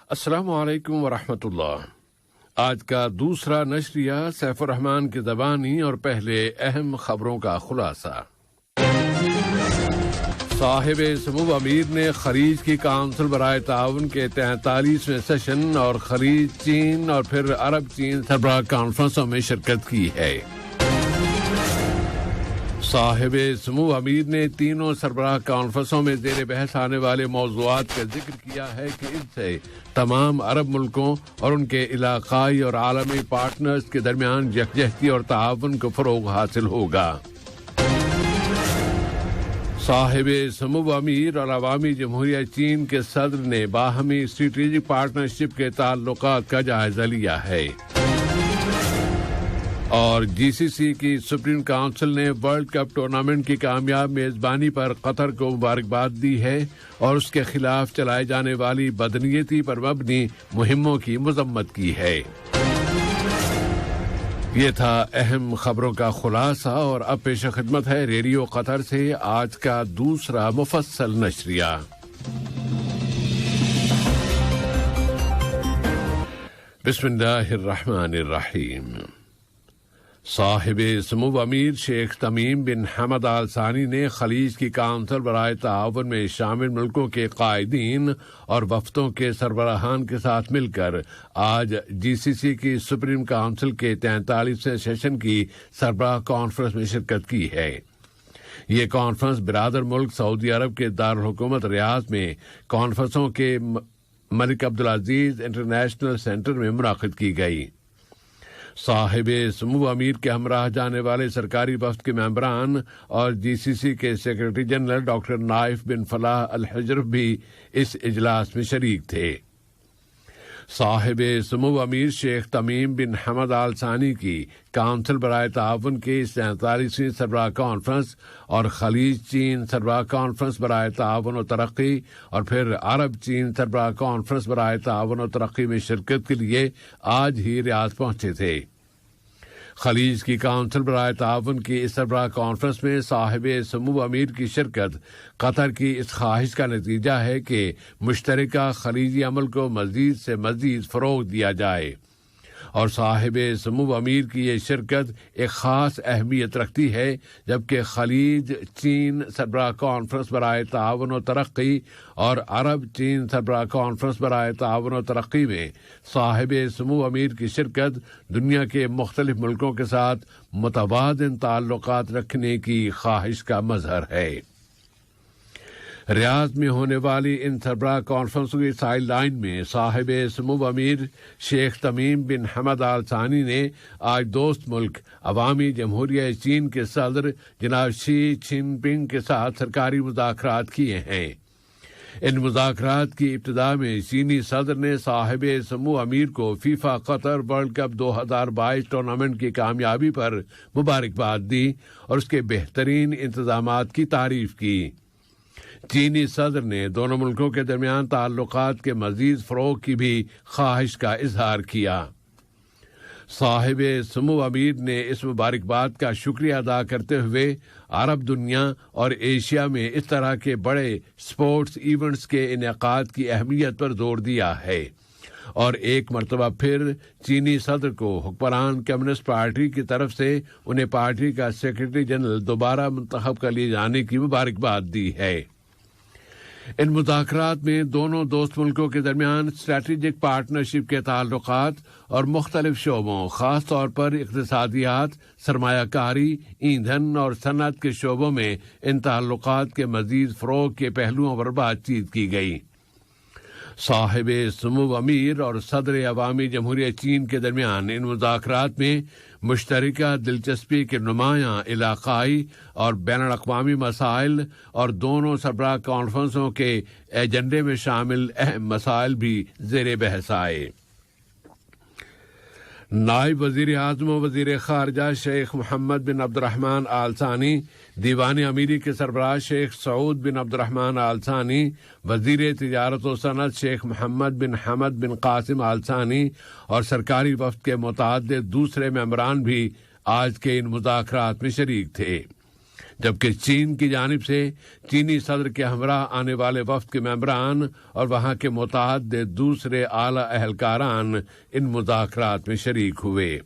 السلام علیکم ورحمۃ اللہ۔ آج کا دوسرا نشریہ سیف الرحمان کی زبانی اور پہلے اہم خبروں کا خلاصہ۔ صاحب سمو امیر نے خلیج کی کونسل برائے تعاون کے 43ویں سیشن اور خلیج چین اور پھر عرب چین سربراہ کانفرنسوں میں شرکت کی ہے۔ صاحب سمو امیر نے تینوں سربراہ کانفرنسوں میں زیر بحث آنے والے موضوعات کا ذکر کیا ہے کہ ان سے تمام عرب ملکوں اور ان کے علاقائی اور عالمی پارٹنرز کے درمیان یکجہتی اور تعاون کو فروغ حاصل ہوگا۔ صاحب سمو امیر اور عوامی جمہوریہ چین کے صدر نے باہمی اسٹریٹجک پارٹنرشپ کے تعلقات کا جائزہ لیا ہے۔ اور جی سی سی کی سپریم کونسل نے ورلڈ کپ ٹورنامنٹ کی کامیاب میزبانی پر قطر کو مبارکباد دی ہے اور اس کے خلاف چلائے جانے والی بدنیتی پر مبنی مہموں کی مذمت کی ہے۔ یہ تھا اہم خبروں کا خلاصہ، اور اب پیش خدمت ہے ریڈیو قطر سے آج کا دوسرا مفصل نشریہ۔ بسم اللہ الرحمن الرحیم۔ صاحب سمو امیر شیخ تمیم بن حمد آل ثانی نے خلیج کی کونسل برائے تعاون میں شامل ملکوں کے قائدین اور وفدوں کے سربراہان کے ساتھ مل کر آج جی سی سی کی سپریم کونسل کے 43ویں سیشن کی سربراہ کانفرنس میں شرکت کی ہے۔ یہ کانفرنس برادر ملک سعودی عرب کے دارالحکومت ریاض میں کانفرنسوں کے ملک عبدالعزیز انٹرنیشنل سینٹر میں منعقد کی گئی۔ صاحب سمو امیر کے ہمراہ جانے والے سرکاری وفد کے ممبران اور جی سی سی کے سیکرٹری جنرل ڈاکٹر نائف بن فلاح الحجرف بھی اس اجلاس میں شریک تھے۔ صاحب سمو امیر شیخ تمیم بن حمد آل ثانی کی کونسل برائے تعاون کی 47ویں سربراہ کانفرنس اور خلیج چین سربراہ کانفرنس برائے تعاون و ترقی اور پھر عرب چین سربراہ کانفرنس برائے تعاون و ترقی میں شرکت کے لیے آج ہی ریاض پہنچے تھے۔ خلیج کی کونسل برائے تعاون کی اس سربراہ کانفرنس میں صاحب سمو امیر کی شرکت قطر کی اس خواہش کا نتیجہ ہے کہ مشترکہ خلیجی عمل کو مزید سے مزید فروغ دیا جائے، اور صاحب سمو امیر کی یہ شرکت ایک خاص اہمیت رکھتی ہے جبکہ خلیج چین سربراہ کانفرنس برائے تعاون و ترقی اور عرب چین سربراہ کانفرنس برائے تعاون و ترقی میں صاحب سمو امیر کی شرکت دنیا کے مختلف ملکوں کے ساتھ متبادل تعلقات رکھنے کی خواہش کا مظہر ہے۔ ریاض میں ہونے والی ان سربراہ کانفرنسوں کی سائیڈ لائن میں صاحب سمو امیر شیخ تمیم بن حمد آل ثانی نے آج دوست ملک عوامی جمہوریہ چین کے صدر جناب شی جن پنگ کے ساتھ سرکاری مذاکرات کیے ہیں۔ ان مذاکرات کی ابتدا میں چینی صدر نے صاحب سمو امیر کو فیفا قطر ورلڈ کپ 2022 ٹورنامنٹ کی کامیابی پر مبارکباد دی اور اس کے بہترین انتظامات کی تعریف کی۔ چینی صدر نے دونوں ملکوں کے درمیان تعلقات کے مزید فروغ کی بھی خواہش کا اظہار کیا۔ صاحب سمو امیر نے اس مبارکباد کا شکریہ ادا کرتے ہوئے عرب دنیا اور ایشیا میں اس طرح کے بڑے سپورٹس ایونٹس کے انعقاد کی اہمیت پر زور دیا ہے، اور ایک مرتبہ پھر چینی صدر کو حکمران کمیونسٹ پارٹی کی طرف سے انہیں پارٹی کا سیکرٹری جنرل دوبارہ منتخب کر لیے جانے کی مبارکباد دی ہے۔ ان مذاکرات میں دونوں دوست ملکوں کے درمیان اسٹریٹجک پارٹنرشپ کے تعلقات اور مختلف شعبوں، خاص طور پر اقتصادیات، سرمایہ کاری، ایندھن اور صنعت کے شعبوں میں ان تعلقات کے مزید فروغ کے پہلوؤں پر بات چیت کی گئی۔ صاحب سمو امیر اور صدر عوامی جمہوریہ چین کے درمیان ان مذاکرات میں مشترکہ دلچسپی کے نمایاں علاقائی اور بین الاقوامی مسائل اور دونوں سربراہ کانفرنسوں کے ایجنڈے میں شامل اہم مسائل بھی زیر بحث آئے۔ نائب وزیر اعظم و وزیر خارجہ شیخ محمد بن عبد الرحمن آل ثانی، دیوان امیری کے سربراہ شیخ سعود بن عبد الرحمن آل ثانی، وزیر تجارت و صنعت شیخ محمد بن حمد بن قاسم آل ثانی اور سرکاری وفد کے متعدد دوسرے ممبران بھی آج کے ان مذاکرات میں شریک تھے، جبکہ چین کی جانب سے چینی صدر کے ہمراہ آنے والے وفد کے ممبران اور وہاں کے متعدد دوسرے اعلی اہلکاران ان مذاکرات میں شریک ہوئے۔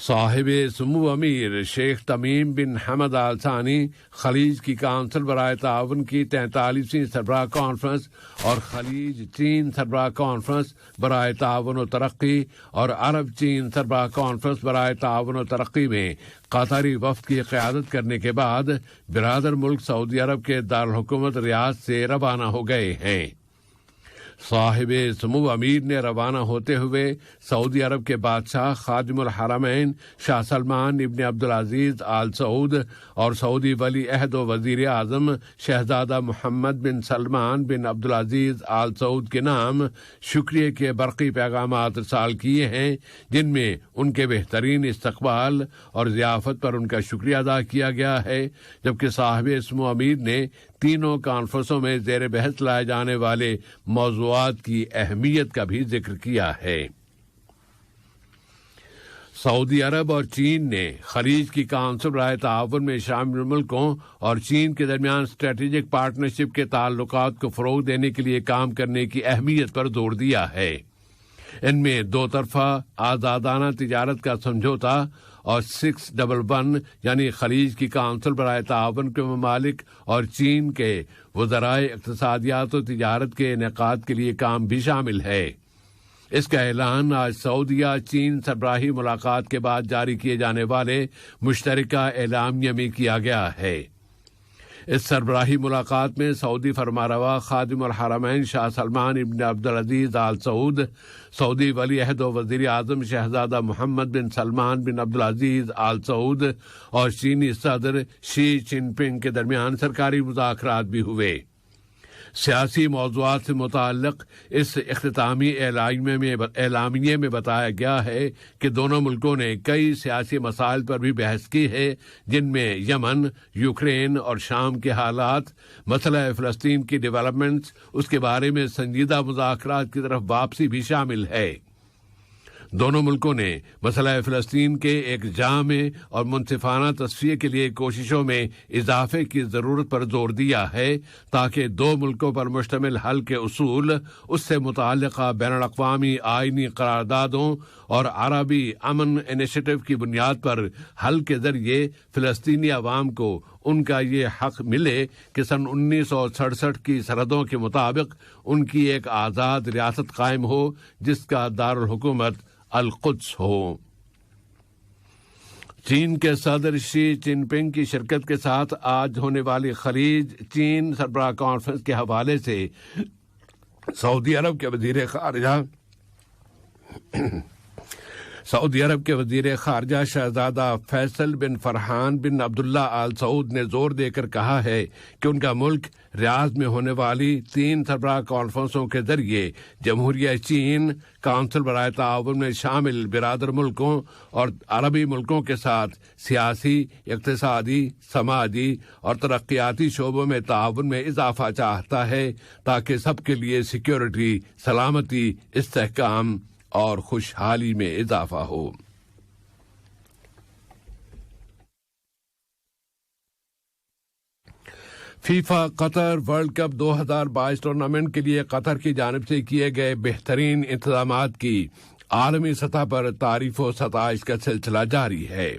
صاحب سمو امیر شیخ تمیم بن حمد آل ثانی خلیج کی کونسل برائے تعاون کی 43ویں سربراہ کانفرنس اور خلیج چین سربراہ کانفرنس برائے تعاون و ترقی اور عرب چین سربراہ کانفرنس برائے تعاون و ترقی میں قطری وفد کی قیادت کرنے کے بعد برادر ملک سعودی عرب کے دارالحکومت ریاض سے روانہ ہو گئے ہیں۔ صاحب سمو امیر نے روانہ ہوتے ہوئے سعودی عرب کے بادشاہ خادم الحرمین شاہ سلمان ابن عبدالعزیز آل سعود اور سعودی ولی عہد و وزیر اعظم شہزادہ محمد بن سلمان بن عبدالعزیز آل سعود کے نام شکریہ کے برقی پیغامات ارسال کیے ہیں، جن میں ان کے بہترین استقبال اور ضیافت پر ان کا شکریہ ادا کیا گیا ہے، جبکہ صاحب سمو امیر نے تینوں کانفرنسوں میں زیر بحث لائے جانے والے موضوعات کی اہمیت کا بھی ذکر کیا ہے۔ سعودی عرب اور چین نے خلیج کی کونسل برائے تعاون میں شامل ملکوں اور چین کے درمیان اسٹریٹجک پارٹنرشپ کے تعلقات کو فروغ دینے کے لیے کام کرنے کی اہمیت پر زور دیا ہے۔ ان میں دو طرفہ آزادانہ تجارت کا سمجھوتا اور 611 یعنی خلیج کی کونسل برائے تعاون کے ممالک اور چین کے وزرائے اقتصادیات و تجارت کے انعقاد کے لیے کام بھی شامل ہے۔ اس کا اعلان آج سعودیہ چین سربراہی ملاقات کے بعد جاری کیے جانے والے مشترکہ اعلامیہ میں کیا گیا ہے۔ اس سربراہی ملاقات میں سعودی فرمانروا خادم الحرمین شاہ سلمان ابن عبدالعزیز آل سعود، سعودی ولی عہد و وزیر اعظم شہزادہ محمد بن سلمان بن عبدالعزیز آل سعود اور چینی صدر شی جن پنگ کے درمیان سرکاری مذاکرات بھی ہوئے۔ سیاسی موضوعات سے متعلق اس اختتامی اعلامیے میں بتایا گیا ہے کہ دونوں ملکوں نے کئی سیاسی مسائل پر بھی بحث کی ہے، جن میں یمن، یوکرین اور شام کے حالات، مسئلہ فلسطین کی ڈیولپمنٹس، اس کے بارے میں سنجیدہ مذاکرات کی طرف واپسی بھی شامل ہے۔ دونوں ملکوں نے مسئلہ فلسطین کے ایک جامع اور منصفانہ تصفیے کے لیے کوششوں میں اضافے کی ضرورت پر زور دیا ہے تاکہ دو ملکوں پر مشتمل حل کے اصول، اس سے متعلقہ بین الاقوامی آئینی قراردادوں اور عربی امن انیشیٹو کی بنیاد پر حل کے ذریعے فلسطینی عوام کو ان کا یہ حق ملے کہ سن 1967 کی سرحدوں کے مطابق ان کی ایک آزاد ریاست قائم ہو جس کا دارالحکومت القدس ہو۔ چین کے صدر شی جن پنگ کی شرکت کے ساتھ آج ہونے والی خلیج چین سربراہ کانفرنس کے حوالے سے سعودی عرب کے وزیر خارجہ شہزادہ فیصل بن فرحان بن عبداللہ آل سعود نے زور دے کر کہا ہے کہ ان کا ملک ریاض میں ہونے والی 3 سربراہ کانفرنسوں کے ذریعے جمہوریہ چین، کونسل برائے تعاون میں شامل برادر ملکوں اور عربی ملکوں کے ساتھ سیاسی، اقتصادی، سماجی اور ترقیاتی شعبوں میں تعاون میں اضافہ چاہتا ہے تاکہ سب کے لیے سیکیورٹی، سلامتی، استحکام اور خوشحالی میں اضافہ ہو۔ فیفا قطر ورلڈ کپ 2022 ٹورنامنٹ کے لیے قطر کی جانب سے کیے گئے بہترین انتظامات کی عالمی سطح پر تعریف و ستائش کا سلسلہ جاری ہے،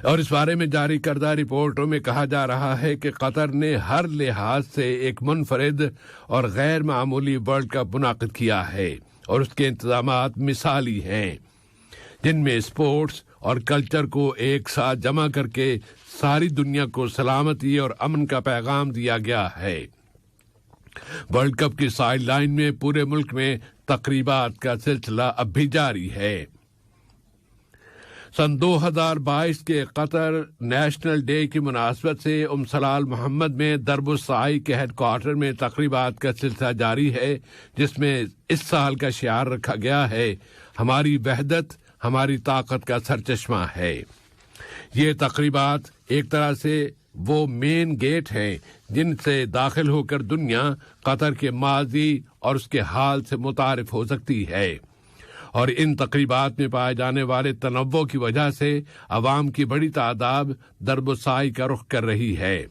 اور اس بارے میں جاری کردہ رپورٹوں میں کہا جا رہا ہے کہ قطر نے ہر لحاظ سے ایک منفرد اور غیر معمولی ورلڈ کپ منعقد کیا ہے، اور اس کے انتظامات مثالی ہیں، جن میں اسپورٹس اور کلچر کو ایک ساتھ جمع کر کے ساری دنیا کو سلامتی اور امن کا پیغام دیا گیا ہے۔ ورلڈ کپ کی سائیڈ لائن میں پورے ملک میں تقریبات کا سلسلہ اب بھی جاری ہے۔ سن 2022 کے قطر نیشنل ڈے کی مناسبت سے سلال محمد میں درب السعی کے ہیڈ کوارٹر میں تقریبات کا سلسلہ جاری ہے، جس میں اس سال کا شعار رکھا گیا ہے، ہماری وحدت ہماری طاقت کا سرچشمہ ہے۔ یہ تقریبات ایک طرح سے وہ مین گیٹ ہیں جن سے داخل ہو کر دنیا قطر کے ماضی اور اس کے حال سے متعارف ہو سکتی ہے، اور ان تقریبات میں پائے جانے والے تنوع کی وجہ سے عوام کی بڑی تعداد درب و سائی کا رخ کر رہی ہے۔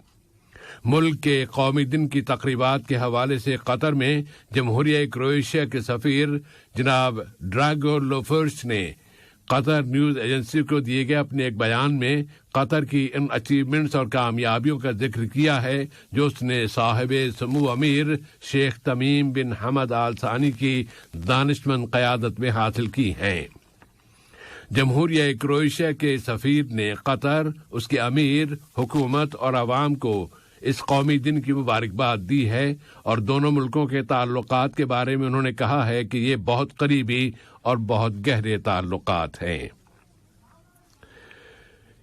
ملک کے قومی دن کی تقریبات کے حوالے سے قطر میں جمہوریہ کروئیشیا کے سفیر جناب ڈراگو لوفرس نے قطر نیوز ایجنسی کو دیے گئے اپنے ایک بیان میں قطر کی ان اچیومنٹس اور کامیابیوں کا ذکر کیا ہے جو اس نے صاحب سمو امیر شیخ تمیم بن حمد آل ثانی کی دانشمند قیادت میں حاصل کی ہیں۔ جمہوریہ کروئیشیا کے سفیر نے قطر، اس کے امیر، حکومت اور عوام کو اس قومی دن کی مبارکباد دی ہے اور دونوں ملکوں کے تعلقات کے بارے میں انہوں نے کہا ہے کہ یہ بہت قریبی اور بہت گہرے تعلقات ہیں۔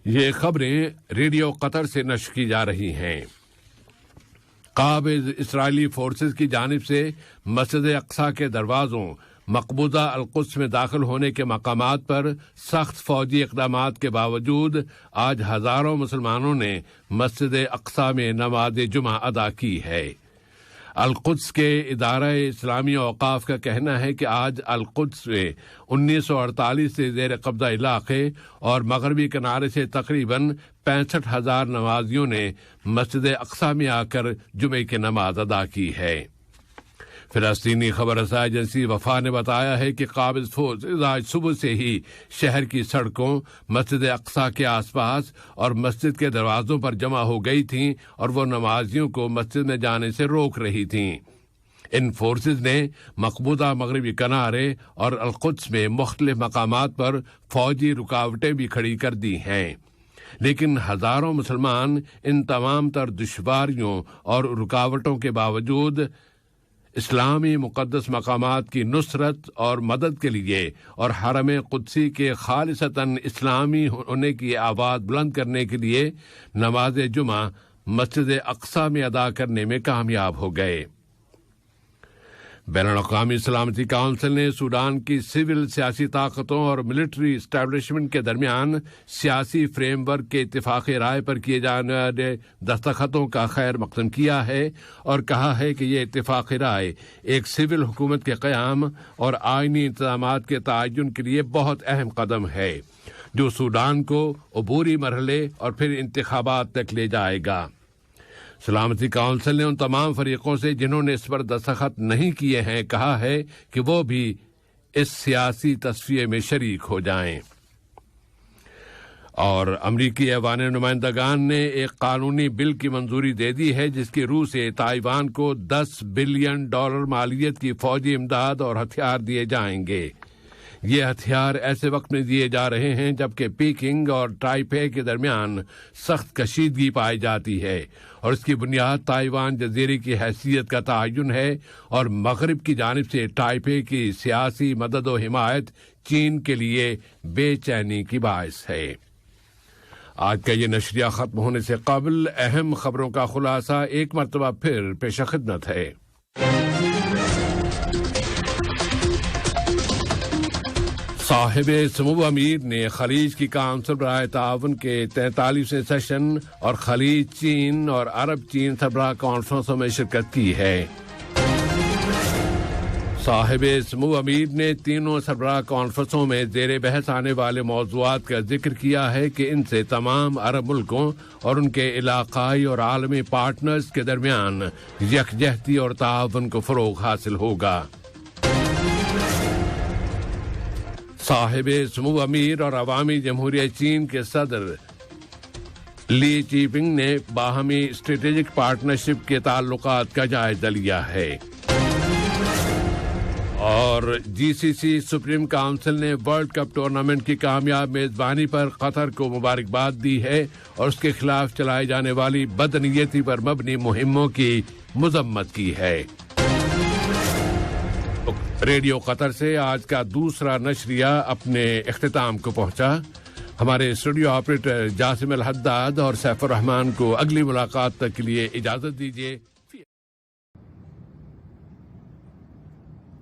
یہ خبریں ریڈیو قطر سے نشر کی جا رہی ہیں۔ قابض اسرائیلی فورسز کی جانب سے مسجد اقصی کے دروازوں، مقبوضہ القدس میں داخل ہونے کے مقامات پر سخت فوجی اقدامات کے باوجود آج ہزاروں مسلمانوں نے مسجد اقصی میں نماز جمعہ ادا کی ہے۔ القدس کے ادارہ اسلامی اوقاف کا کہنا ہے کہ آج القدس میں 1948 سے زیر قبضہ علاقے اور مغربی کنارے سے تقریباً 65,000 نمازیوں نے مسجد اقصی میں آ کر جمعے کی نماز ادا کی ہے۔ فلسطینی خبر رساں ایجنسی وفا نے بتایا ہے کہ قابض فورسز آج صبح سے ہی شہر کی سڑکوں، مسجد اقصی کے آس پاس اور مسجد کے دروازوں پر جمع ہو گئی تھیں اور وہ نمازیوں کو مسجد میں جانے سے روک رہی تھیں۔ ان فورسز نے مقبوضہ مغربی کنارے اور القدس میں مختلف مقامات پر فوجی رکاوٹیں بھی کھڑی کر دی ہیں، لیکن ہزاروں مسلمان ان تمام تر دشواریوں اور رکاوٹوں کے باوجود اسلامی مقدس مقامات کی نصرت اور مدد کے لیے اور حرم قدسی کے خالصتاً اسلامی ہونے کی آواز بلند کرنے کے لیے نماز جمعہ مسجد اقصی میں ادا کرنے میں کامیاب ہو گئے۔ بین الاقوامی سلامتی کونسل نے سوڈان کی سول سیاسی طاقتوں اور ملٹری اسٹیبلشمنٹ کے درمیان سیاسی فریم ورک کے اتفاق رائے پر کیے جانے والے دستخطوں کا خیر مقدم کیا ہے اور کہا ہے کہ یہ اتفاق رائے ایک سول حکومت کے قیام اور آئینی انتظامات کے تعین کے لیے بہت اہم قدم ہے جو سوڈان کو عبوری مرحلے اور پھر انتخابات تک لے جائے گا۔ سلامتی کونسل نے ان تمام فریقوں سے جنہوں نے اس پر دستخط نہیں کیے ہیں کہا ہے کہ وہ بھی اس سیاسی تصفیے میں شریک ہو جائیں۔ اور امریکی ایوان نمائندگان نے ایک قانونی بل کی منظوری دے دی ہے جس کی روح سے تائیوان کو $10 بلین مالیت کی فوجی امداد اور ہتھیار دیے جائیں گے۔ یہ ہتھیار ایسے وقت میں دیے جا رہے ہیں جبکہ پیکنگ اور ٹائپے کے درمیان سخت کشیدگی پائی جاتی ہے اور اس کی بنیاد تائیوان جزیرے کی حیثیت کا تعین ہے اور مغرب کی جانب سے ٹائپے کی سیاسی مدد و حمایت چین کے لیے بے چینی کی باعث ہے۔ آج کا یہ نشریہ ختم ہونے سے قبل اہم خبروں کا خلاصہ ایک مرتبہ پھر پیش خدمت ہے۔ صاحب سمو امیر نے خلیج کی کونسل برائے تعاون کے 43ویں سیشن اور خلیج چین اور عرب چین سربراہ کانفرنسوں میں شرکت کی ہے۔ صاحب سمو امیر نے تینوں سربراہ کانفرنسوں میں زیر بحث آنے والے موضوعات کا ذکر کیا ہے کہ ان سے تمام عرب ملکوں اور ان کے علاقائی اور عالمی پارٹنرز کے درمیان یکجہتی اور تعاون کو فروغ حاصل ہوگا۔ صاحب سمو امیر اور عوامی جمہوریہ چین کے صدر لی چی پنگ نے باہمی اسٹریٹجک پارٹنرشپ کے تعلقات کا جائزہ لیا ہے۔ اور جی سی سی سپریم کونسل نے ورلڈ کپ ٹورنامنٹ کی کامیاب میزبانی پر قطر کو مبارکباد دی ہے اور اس کے خلاف چلائی جانے والی بدنیتی پر مبنی مہموں کی مذمت کی ہے۔ ریڈیو قطر سے آج کا دوسرا نشریہ اپنے اختتام کو پہنچا۔ ہمارے اسٹوڈیو آپریٹر جاسم الحداد اور سیف الرحمان کو اگلی ملاقات تک کے لیے اجازت دیجیے۔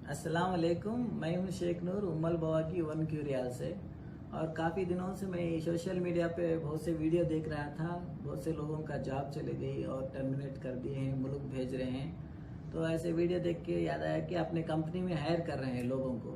السلام علیکم، میں ہوں شیخ نور امل بوا کی 1 کیو ریال سے، اور کافی دنوں سے میں سوشل میڈیا پہ بہت سے ویڈیو دیکھ رہا تھا۔ بہت سے لوگوں کا جاب چلے گئی اور ٹرمینیٹ کر دیے ہیں، ملک بھیج رہے ہیں، تو ایسے ویڈیو دیکھ کے یاد آیا کہ اپنے کمپنی میں ہائر کر رہے ہیں لوگوں کو،